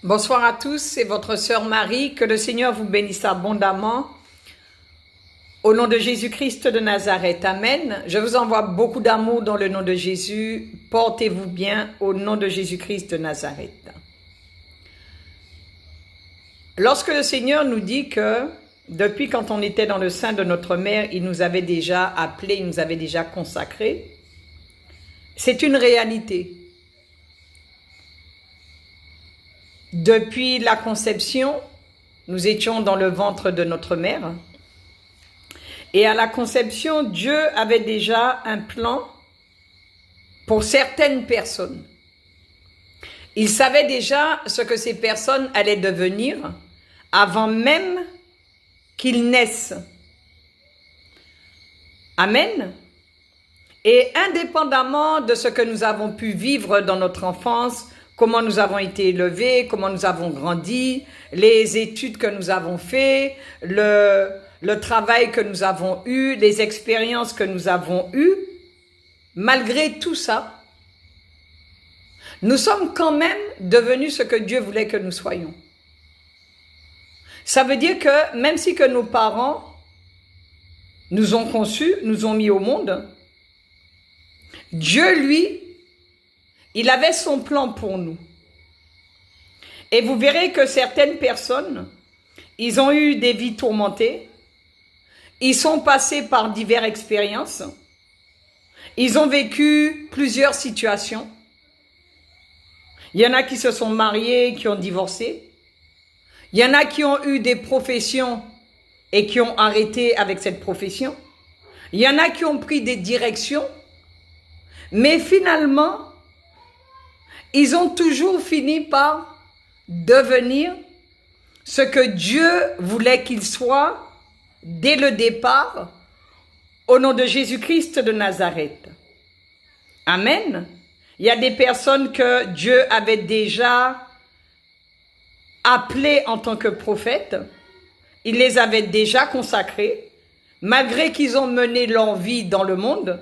Bonsoir à tous, c'est votre sœur Marie. Que le Seigneur vous bénisse abondamment. Au nom de Jésus-Christ de Nazareth, Amen. Je vous envoie beaucoup d'amour dans le nom de Jésus. Portez-vous bien au nom de Jésus-Christ de Nazareth. Lorsque le Seigneur nous dit que depuis quand on était dans le sein de notre mère, il nous avait déjà appelés, il nous avait déjà consacrés, c'est une réalité. Depuis la conception, nous étions dans le ventre de notre mère. Et à la conception, Dieu avait déjà un plan pour certaines personnes. Il savait déjà ce que ces personnes allaient devenir avant même qu'ils naissent. Amen. Et indépendamment de ce que nous avons pu vivre dans notre enfance, comment nous avons été élevés, comment nous avons grandi, les études que nous avons faites, le travail que nous avons eu, les expériences que nous avons eues, malgré tout ça, nous sommes quand même devenus ce que Dieu voulait que nous soyons. Ça veut dire que même si que nos parents nous ont conçus, nous ont mis au monde, Dieu, lui, il avait son plan pour nous. Et vous verrez que certaines personnes, ils ont eu des vies tourmentées, ils sont passés par diverses expériences, ils ont vécu plusieurs situations. Il y en a qui se sont mariés, qui ont divorcé. Il y en a qui ont eu des professions et qui ont arrêté avec cette profession. Il y en a qui ont pris des directions, mais finalement, ils ont toujours fini par devenir ce que Dieu voulait qu'ils soient dès le départ, au nom de Jésus-Christ de Nazareth. Amen. Il y a des personnes que Dieu avait déjà appelées en tant que prophètes. Il les avait déjà consacrées. Malgré qu'ils ont mené leur vie dans le monde,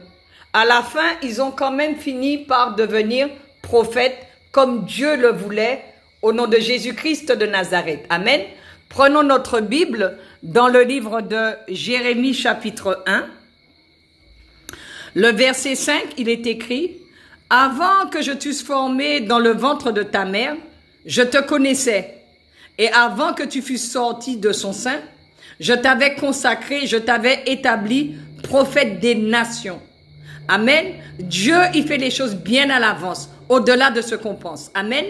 à la fin, ils ont quand même fini par devenir prophètes comme Dieu le voulait, au nom de Jésus-Christ de Nazareth. Amen. Prenons notre Bible dans le livre de Jérémie chapitre 1. Le verset 5, il est écrit « Avant que je t'eusse formé dans le ventre de ta mère, je te connaissais. Et avant que tu fusses sorti de son sein, je t'avais consacré, je t'avais établi prophète des nations. » Amen. Dieu, il fait les choses bien à l'avance, au-delà de ce qu'on pense. Amen.